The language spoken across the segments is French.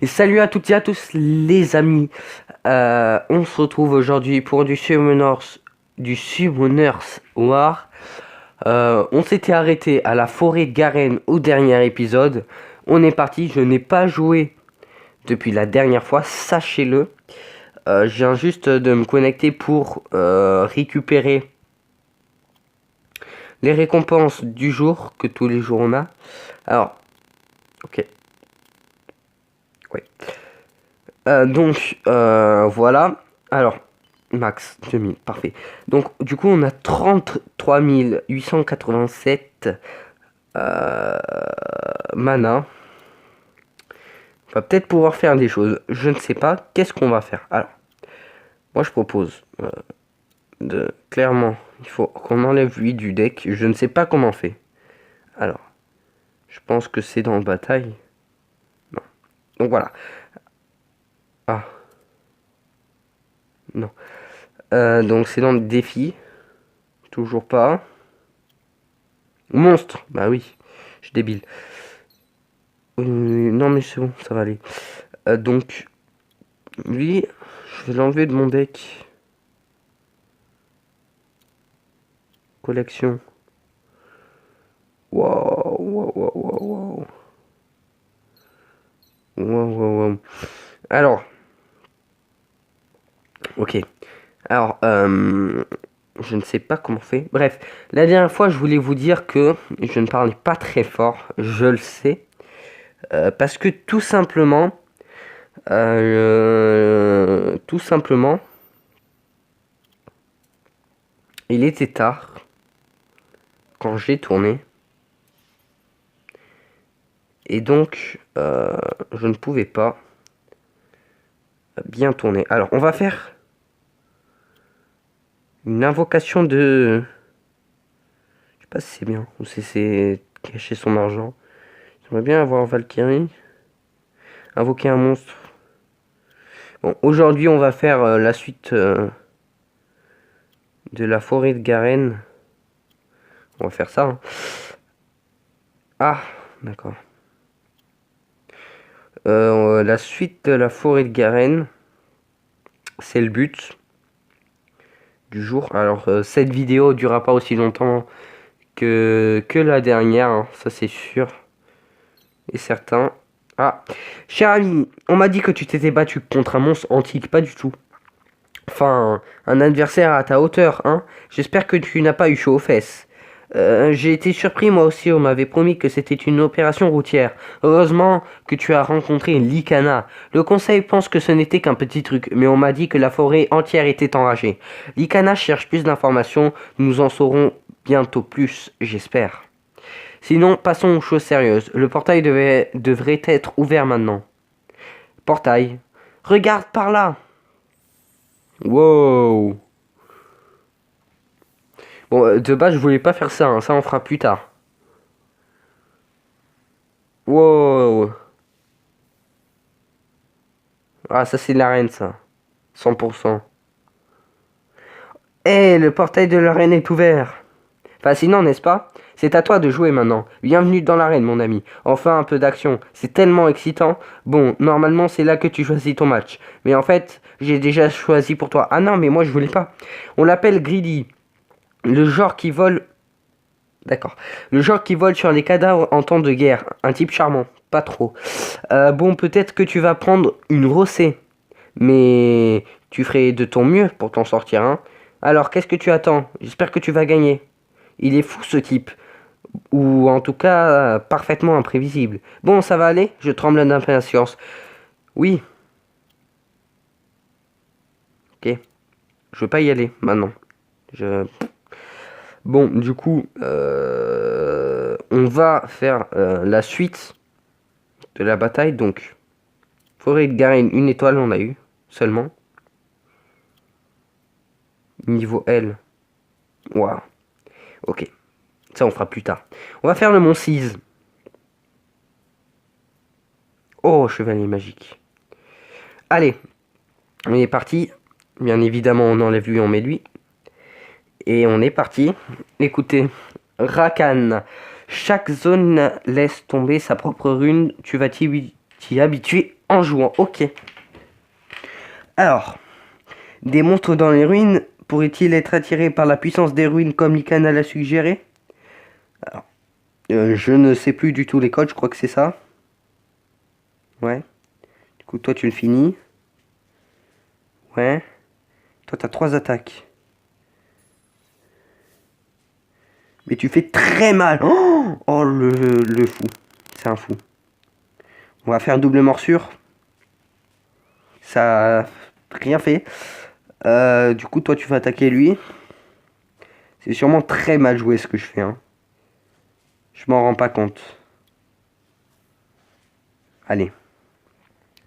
Et salut à toutes et à tous les amis. On se retrouve aujourd'hui pour du Summoners War. On s'était arrêté à la forêt de Garen au dernier épisode. On est parti, je n'ai pas joué depuis la dernière fois, sachez-le. Je viens juste de me connecter pour récupérer les récompenses du jour, que tous les jours on a. Alors, ok. Ouais. Voilà. Alors, max 2000, parfait. Donc, du coup, on a 33 887 mana. On va peut-être pouvoir faire des choses. Je ne sais pas. Qu'est-ce qu'on va faire? Alors, moi, je propose clairement, il faut qu'on enlève lui du deck. Je ne sais pas comment on fait. Alors, je pense que c'est dans le bataille. Non. Donc, voilà. Ah. Non. Donc, c'est dans le défi. Toujours pas. Monstre. Bah oui. Je suis débile. Non mais c'est bon, ça va aller. Donc, lui, je vais l'enlever de mon deck. Collection. Waouh, waouh, waouh, waouh. Waouh, waouh, waouh. Alors, ok. Alors, je ne sais pas comment on fait. Bref, la dernière fois, je voulais vous dire que je ne parlais pas très fort. Je le sais. Parce que tout simplement, il était tard quand j'ai tourné. Et donc, je ne pouvais pas bien tourner. Alors, on va faire une invocation de... Je sais pas si c'est bien ou si c'est cacher son argent. J'aimerais bien avoir Valkyrie. Invoquer un monstre. Bon, aujourd'hui, on va faire la suite de la forêt de Garen. On va faire ça. Hein. Ah, d'accord. La suite de la forêt de Garen, c'est le but du jour. Alors, cette vidéo durera pas aussi longtemps que la dernière, hein, ça c'est sûr et certain. Ah, cher ami, on m'a dit que tu t'étais battu contre un monstre antique, pas du tout. Enfin, un adversaire à ta hauteur, hein. J'espère que tu n'as pas eu chaud aux fesses. J'ai été surpris moi aussi, on m'avait promis que c'était une opération routière. Heureusement que tu as rencontré Lycana. Le conseil pense que ce n'était qu'un petit truc, mais on m'a dit que la forêt entière était enragée. Lycana cherche plus d'informations, nous en saurons bientôt plus, j'espère. Sinon, passons aux choses sérieuses. Le portail devrait être ouvert maintenant. Portail. Regarde par là. Wow. Bon, de base, je voulais pas faire ça. Hein. Ça, on fera plus tard. Wow. Ah, ça, c'est l'arène, ça. 100%. Eh, le portail de l'arène est ouvert. Fascinant, n'est-ce pas? C'est à toi de jouer maintenant. Bienvenue dans l'arène, mon ami. Enfin, un peu d'action. C'est tellement excitant. Bon, normalement, c'est là que tu choisis ton match. Mais en fait, j'ai déjà choisi pour toi. Ah non, mais moi, je voulais pas. On l'appelle Greedy. Le genre qui vole... D'accord. Le genre qui vole sur les cadavres en temps de guerre. Un type charmant. Pas trop. Bon, peut-être que tu vas prendre une rossée. Mais tu ferais de ton mieux pour t'en sortir, hein. Alors, qu'est-ce que tu attends? J'espère que tu vas gagner. Il est fou, ce type. Ou en tout cas, parfaitement imprévisible. Bon, ça va aller? Je tremble d'impatience. Oui. Ok. Je veux pas y aller, maintenant. Bon, du coup, on va faire la suite de la bataille. Donc, forêt de Garen, une étoile, on a eu seulement. Niveau L. Waouh. Ok. Ça, on fera plus tard. On va faire le mont 6. Oh, chevalier magique. Allez, on est parti. Bien évidemment, on enlève lui, on met lui. Et on est parti. Écoutez, Rakan. Chaque zone laisse tomber sa propre rune. Tu vas t'y habituer en jouant. Ok. Alors, des monstres dans les ruines pourraient-ils être attirés par la puissance des ruines comme Lycana l'a suggéré? Alors, je ne sais plus du tout les codes, je crois que c'est ça. Ouais. Du coup, toi, tu le finis. Ouais. Toi, t'as 3 attaques. Mais tu fais très mal. Oh, le fou. C'est un fou. On va faire double morsure. Ça a rien fait. Du coup, toi, tu vas attaquer lui. C'est sûrement très mal joué ce que je fais. Hein. Je m'en rends pas compte. Allez.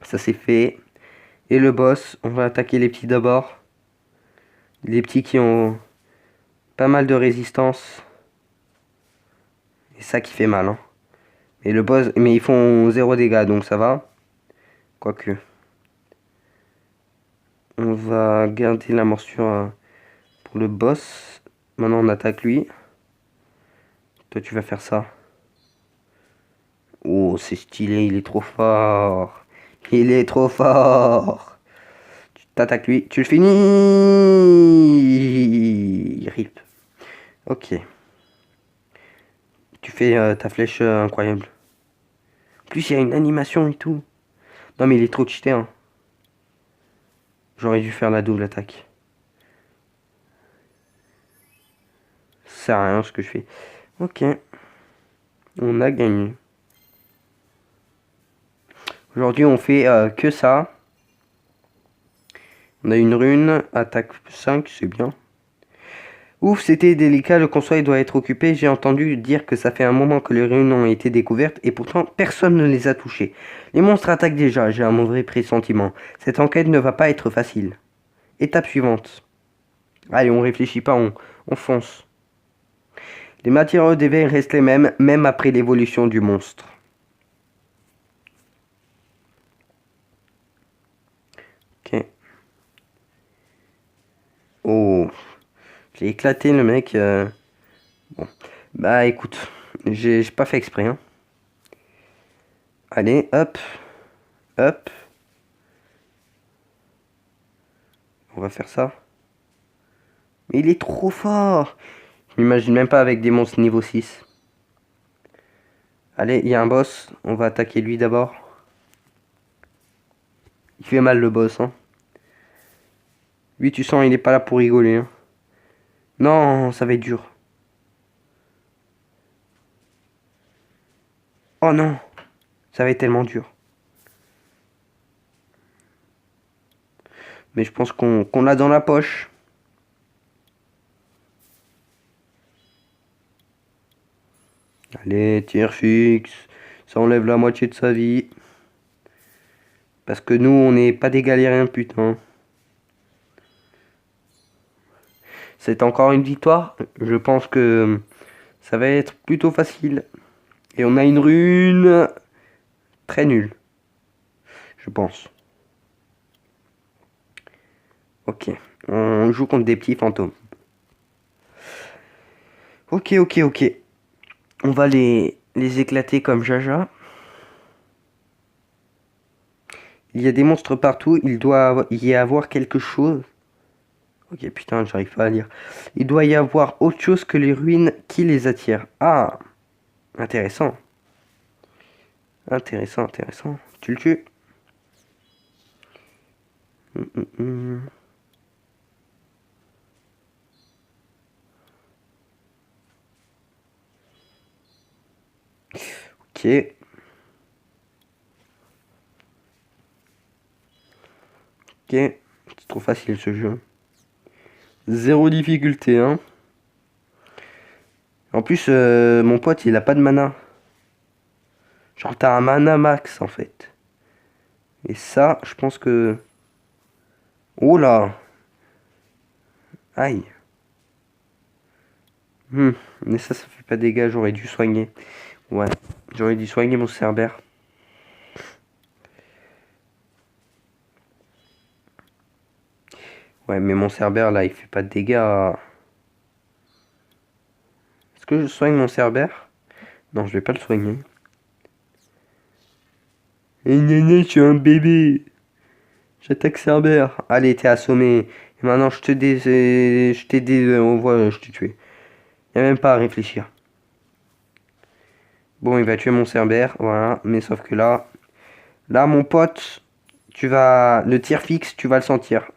Ça c'est fait. Et le boss, on va attaquer les petits d'abord. Les petits qui ont pas mal de résistance. Et ça qui fait mal. Hein. Et le boss, mais ils font 0 dégâts, donc ça va. Quoique. On va garder la morsure pour le boss. Maintenant on attaque lui. Toi tu vas faire ça. Oh c'est stylé, il est trop fort. Il est trop fort. Tu t'attaques lui, tu le finis. Rip. Ok. Tu fais ta flèche incroyable. En plus il y a une animation et tout. Non mais il est trop cheaté hein. J'aurais dû faire la double attaque. Ça sert à rien ce que je fais. Ok. On a gagné. Aujourd'hui on fait que ça. On a une rune, attaque 5, c'est bien. Ouf, c'était délicat, le conseil doit être occupé. J'ai entendu dire que ça fait un moment que les runes ont été découvertes et pourtant personne ne les a touchées. Les monstres attaquent déjà, j'ai un mauvais pressentiment. Cette enquête ne va pas être facile. Étape suivante. Allez, on réfléchit pas, on fonce. Les matériaux d'éveil restent les mêmes, même après l'évolution du monstre. Ok. Oh. J'ai éclaté le mec. Bon. Bah écoute, j'ai pas fait exprès. Hein. Allez, hop. Hop. On va faire ça. Mais il est trop fort. Je m'imagine même pas avec des monstres niveau 6. Allez, il y a un boss. On va attaquer lui d'abord. Il fait mal le boss. Hein. Lui, tu sens, il est pas là pour rigoler. Hein. Non, ça va être dur. Oh non. Ça va être tellement dur. Mais je pense qu'on l'a dans la poche. Allez, tir fixe. Ça enlève la moitié de sa vie. Parce que nous, on n'est pas des galériens, putain. C'est encore une victoire. Je pense que ça va être plutôt facile. Et on a une rune très nulle. Je pense. Ok. On joue contre des petits fantômes. Ok, ok, ok. On va les éclater comme Jaja. Il y a des monstres partout. Il doit y avoir quelque chose. Ok, putain, j'arrive pas à lire. Il doit y avoir autre chose que les ruines qui les attirent. Ah, intéressant. Intéressant, intéressant. Tu le tues. Ok. Ok. C'est trop facile ce jeu. Zéro difficulté, hein. En plus, mon pote, il a pas de mana. Genre, t'as un mana max, en fait. Et ça, je pense que... Oh là. Aïe. Mais ça fait pas de dégâts, j'aurais dû soigner. Ouais, j'aurais dû soigner mon cerbère. Ouais, mais mon cerbère, là, il fait pas de dégâts. Est-ce que je soigne mon cerbère? Non, je vais pas le soigner. Et néné, je suis un bébé. J'attaque Cerbère. Allez, t'es assommé. Et maintenant, je t'ai on voit, je t'ai tué. Y a même pas à réfléchir. Bon, il va tuer mon Cerbère, voilà. Mais sauf que là, mon pote, le tir fixe, tu vas le sentir.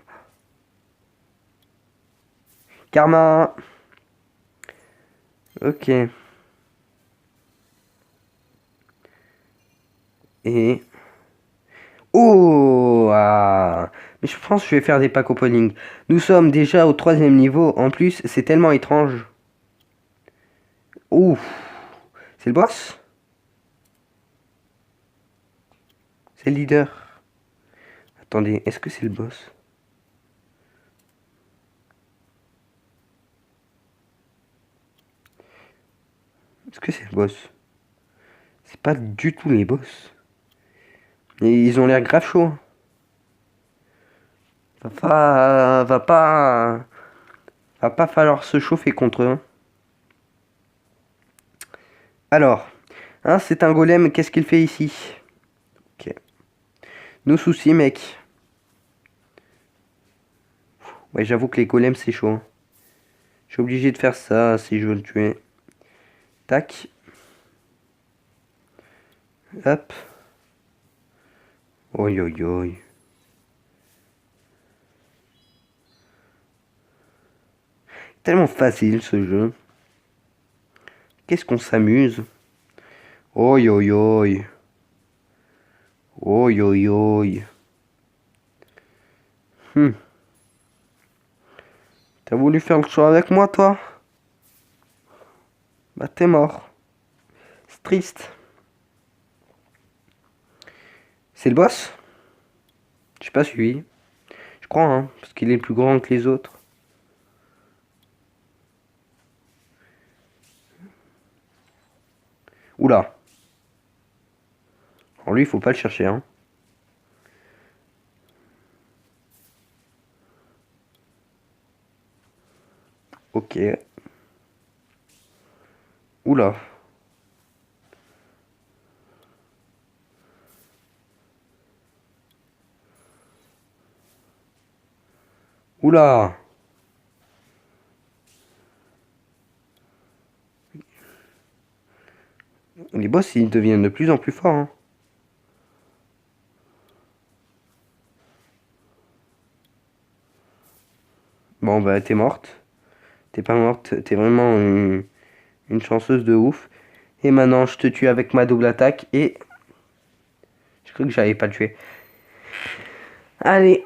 Karma. Ok. Et... Oh ah. Mais je pense que je vais faire des packs opening. Nous sommes déjà au 3e niveau. En plus, c'est tellement étrange. Ouh. C'est le boss? C'est le leader? Attendez, est-ce que c'est le boss? Est-ce que c'est le boss? C'est pas du tout les boss. Et ils ont l'air grave chauds, hein. Va pas falloir se chauffer contre eux, hein. Alors, hein, c'est un golem, qu'est-ce qu'il fait ici? Ok. Nos soucis, mec. Ouais, j'avoue que les golems, c'est chaud, hein. Je suis obligé de faire ça si je veux le tuer. Tac. Hop. Oi, oi, oi. Tellement facile ce jeu. Qu'est-ce qu'on s'amuse. Oi, oi, oi. Oi, oi, oi. T'as voulu faire le choix avec moi, toi? Bah, t'es mort. C'est triste. C'est le boss? J'ai pas suivi. Je crois, hein, parce qu'il est plus grand que les autres. Oula. Alors lui, il faut pas le chercher, hein. Ok. Oula. Oula. Les boss, ils deviennent de plus en plus forts, hein. Bon, bah, t'es morte. T'es pas morte. T'es vraiment une chanceuse de ouf. Et maintenant, je te tue avec ma double attaque. Et je crois que j'allais pas le tuer. Allez.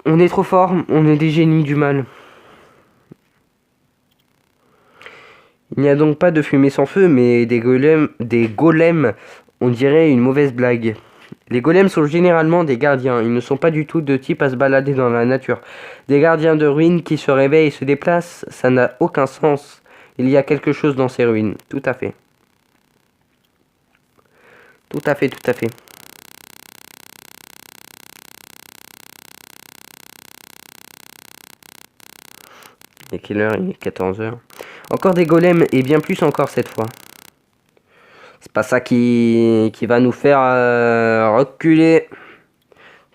On est trop fort. On est des génies du mal. Il n'y a donc pas de fumée sans feu, mais des golems, on dirait une mauvaise blague. Les golems sont généralement des gardiens, ils ne sont pas du tout de type à se balader dans la nature. Des gardiens de ruines qui se réveillent et se déplacent, ça n'a aucun sens. Il y a quelque chose dans ces ruines, tout à fait. Tout à fait, tout à fait. Et quelle heure? Il est 14 heures. Encore des golems et bien plus encore cette fois. C'est pas ça qui va nous faire reculer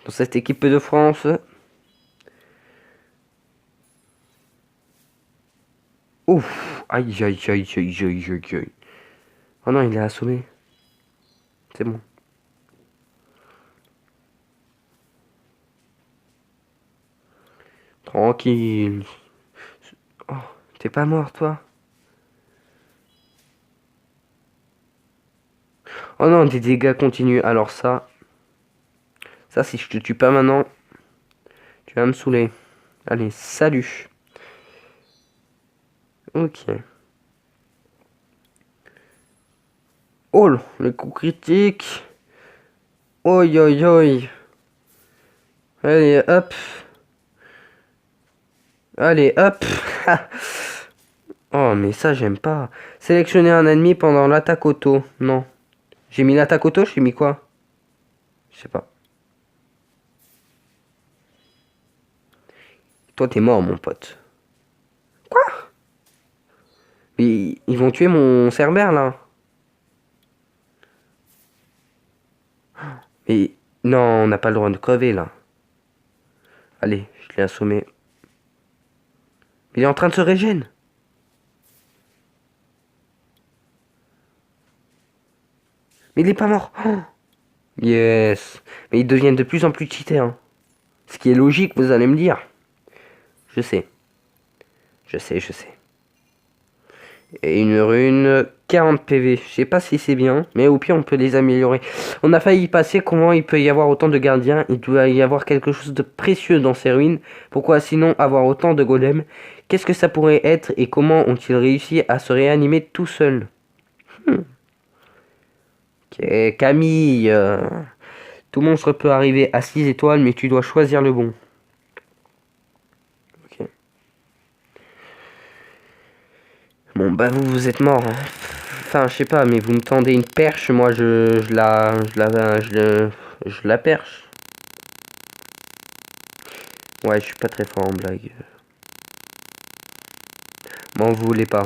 dans cette équipe de France. Ouf, aïe aïe aïe aïe aïe aïe aïe. Oh non, il est assommé. C'est bon. Tranquille. Oh, t'es pas mort, toi? Oh non, des dégâts continus. Alors ça, si je te tue pas maintenant, tu vas me saouler. Allez, salut. Ok. Oh, le coup critique. Oi, oi, oi. Allez, hop. Allez, hop. Oh, mais ça, j'aime pas. Sélectionner un ennemi pendant l'attaque auto. Non. J'ai mis l'attaque auto, j'ai mis quoi? Je sais pas. Toi, t'es mort, mon pote. Quoi? Ils vont tuer mon Cerbère, là. Et non, on n'a pas le droit de crever là. Allez, je l'ai assommé. Il est en train de se régénérer. Mais il est pas mort. Oh, yes. Mais ils deviennent de plus en plus cheatés, hein. Ce qui est logique, vous allez me dire. Je sais. Je sais, je sais. Et une rune, 40 PV. Je sais pas si c'est bien, mais au pire on peut les améliorer. On a failli y passer, comment il peut y avoir autant de gardiens? Il doit y avoir quelque chose de précieux dans ces ruines. Pourquoi sinon avoir autant de golems? Qu'est-ce que ça pourrait être et comment ont-ils réussi à se réanimer tout seuls? Ok, Camille, tout monstre peut arriver à 6 étoiles, mais tu dois choisir le bon. Ok. Bon, bah vous êtes mort, hein. Enfin, je sais pas, mais vous me tendez une perche, moi je la perche. Ouais, je suis pas très fort en blague. M'en voulez pas.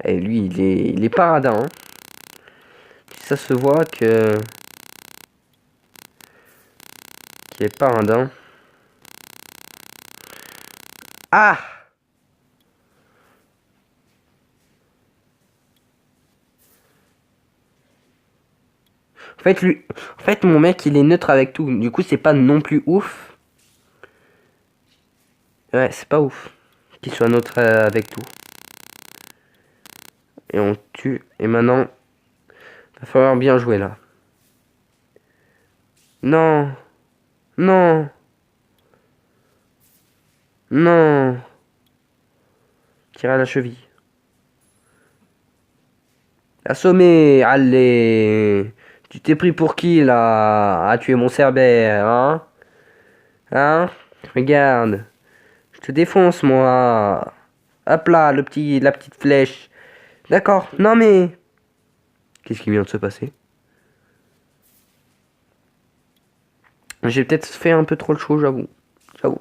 Et lui, il est paradin, hein. Ça se voit que qu'il est paradin. Ah! En fait, mon mec, il est neutre avec tout. Du coup, c'est pas non plus ouf. Ouais, c'est pas ouf qu'il soit neutre avec tout. Et on tue. Et maintenant, va falloir bien jouer là. Non, non, non. Tire à la cheville. Assommé, allez. Tu t'es pris pour qui là? Ah, tu es mon cerbère, hein? Hein? Regarde. Je te défonce, moi. Hop là, la petite flèche. D'accord. Non mais... Qu'est-ce qui vient de se passer? J'ai peut-être fait un peu trop le show, j'avoue. J'avoue.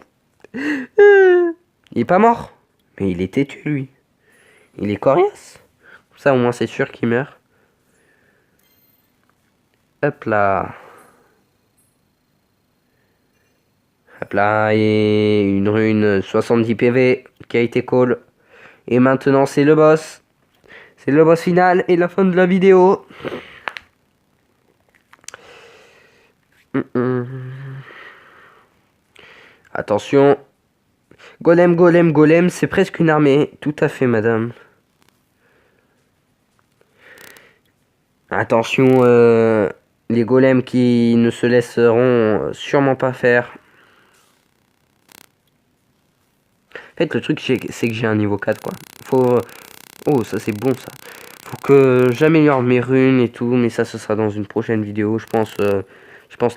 Il est pas mort. Mais il est têtu, lui. Il est coriace. Ça, au moins, c'est sûr qu'il meurt. Hop là. Hop là, et une rune 70 PV qui a été call. Et maintenant, c'est le boss. C'est le boss final et la fin de la vidéo. Attention. Golem, golem, golem, c'est presque une armée. Tout à fait, madame. Attention, les golems qui ne se laisseront sûrement pas faire. En fait, le truc, c'est que j'ai un niveau 4, quoi. Faut... Oh, ça, c'est bon, ça. Faut que j'améliore mes runes et tout, mais ça, ce sera dans une prochaine vidéo. Je pense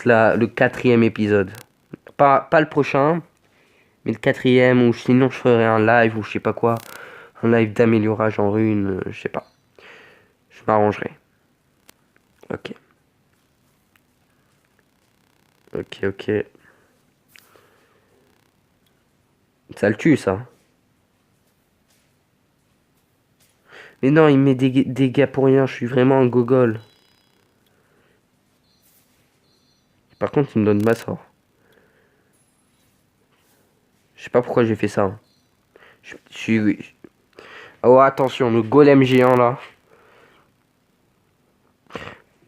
le quatrième épisode. Pas le prochain, mais le quatrième, ou sinon, je ferai un live, ou je sais pas quoi. Un live d'amélioration en runes, je sais pas. Je m'arrangerai. Ok. Ok, ok. Ça le tue, ça. Mais non, il met des dégâts pour rien, je suis vraiment un gogol. Par contre, il me donne ma sort. Je sais pas pourquoi j'ai fait ça, hein. Je suis... Oh, attention, le golem géant, là.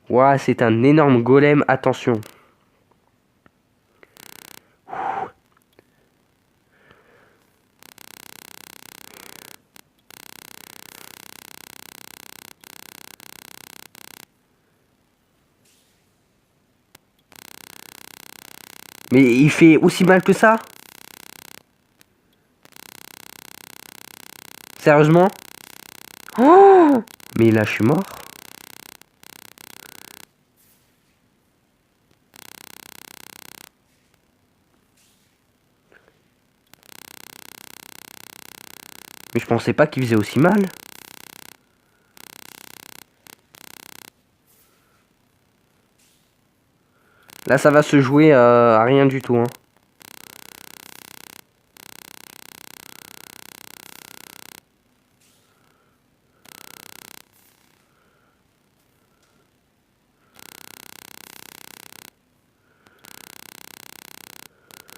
Ouah, c'est un énorme golem, attention. Mais il fait aussi mal que ça? Sérieusement? Oh! Mais là, je suis mort. Mais je pensais pas qu'il faisait aussi mal. Là, ça va se jouer à rien du tout, hein.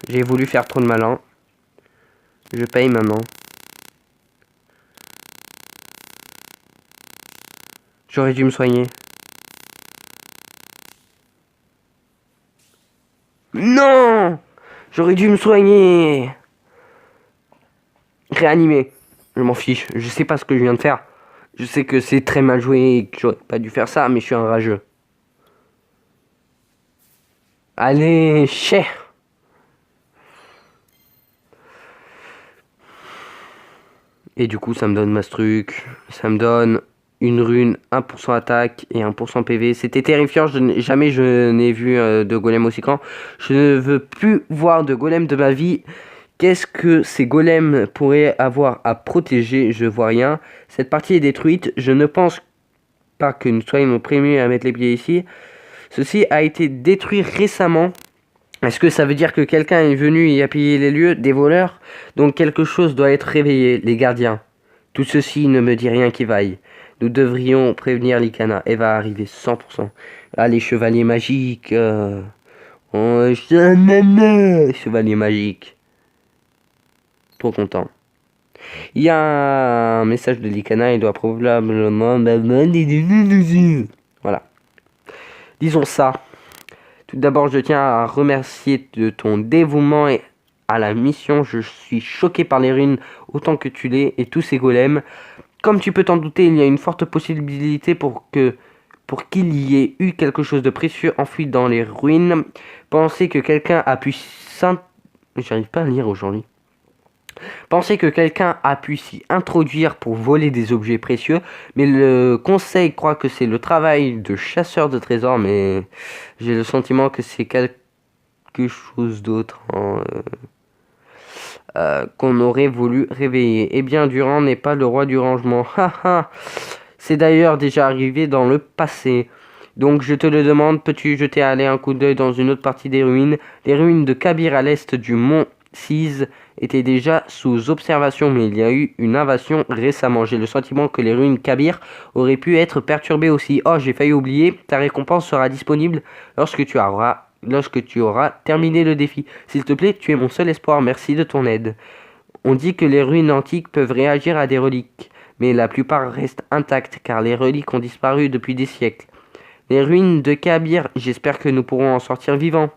J'ai voulu faire trop de malin. Je paye maintenant. J'aurais dû me soigner. Non! J'aurais dû me soigner. Réanimer. Je m'en fiche. Je sais pas ce que je viens de faire. Je sais que c'est très mal joué et que j'aurais pas dû faire ça, mais je suis un rageux. Allez, cher. Et du coup, ça me donne Mastruc. Ça me donne une rune, 1% attaque et 1% PV. C'était terrifiant. Jamais je n'ai vu de golem aussi grand. Je ne veux plus voir de golem de ma vie. Qu'est-ce que ces golems pourraient avoir à protéger? Je vois rien. Cette partie est détruite. Je ne pense pas que nous soyons premiers à mettre les pieds ici. Ceci a été détruit récemment. Est-ce que ça veut dire que quelqu'un est venu et a pillé les lieux? Des voleurs? Donc quelque chose doit être réveillé. Les gardiens. Tout ceci ne me dit rien qui vaille. Nous devrions prévenir Lycana. Elle va arriver 100%. Ah, les chevaliers magiques. Chevalier magique. Trop content. Il y a un message de Lycana. Il doit probablement... Voilà. Disons ça. Tout d'abord, je tiens à remercier de ton dévouement et à la mission. Je suis choqué par les ruines autant que tu l'es et tous ces golems. Comme tu peux t'en douter, il y a une forte possibilité pour qu'il y ait eu quelque chose de précieux enfoui dans les ruines. Pensez que quelqu'un a pu J'arrive pas à lire aujourd'hui. Pensez que quelqu'un a pu s'y introduire pour voler des objets précieux, mais le conseil croit que c'est le travail de chasseur de trésors, mais j'ai le sentiment que c'est quelque chose d'autre qu'on aurait voulu réveiller. Eh bien, Durand n'est pas le roi du rangement. C'est d'ailleurs déjà arrivé dans le passé. Donc je te le demande, peux-tu jeter aller un coup d'œil dans une autre partie des ruines? Les ruines de Kabir à l'est du mont Siz étaient déjà sous observation, mais il y a eu une invasion récemment. J'ai le sentiment que les ruines Kabir auraient pu être perturbées aussi. Oh, j'ai failli oublier, ta récompense sera disponible lorsque tu auras terminé le défi. S'il te plaît, tu es mon seul espoir, merci de ton aide. On dit que les ruines antiques peuvent réagir à des reliques, mais la plupart restent intactes car les reliques ont disparu depuis des siècles. Les ruines de Kabir, j'espère que nous pourrons en sortir vivants.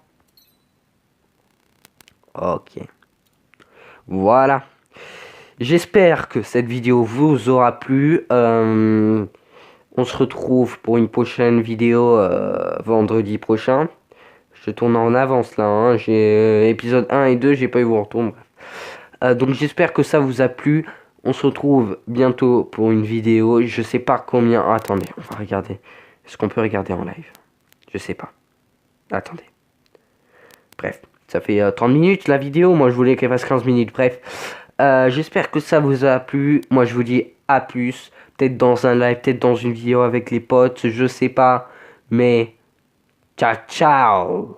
Ok. Voilà. J'espère que cette vidéo vous aura plu. On se retrouve pour une prochaine vidéo vendredi prochain. Je tourne en avance là. Hein. J'ai épisode 1 et 2, j'ai pas eu vos retours. Donc j'espère que ça vous a plu. On se retrouve bientôt pour une vidéo. Je sais pas combien. Oh, attendez, on va regarder. Est-ce qu'on peut regarder en live? Je sais pas. Attendez. Bref, ça fait 30 minutes la vidéo. Moi, je voulais qu'elle fasse 15 minutes. Bref, j'espère que ça vous a plu. Moi, je vous dis à plus. Peut-être dans un live, peut-être dans une vidéo avec les potes. Je sais pas. Mais, ciao, ciao!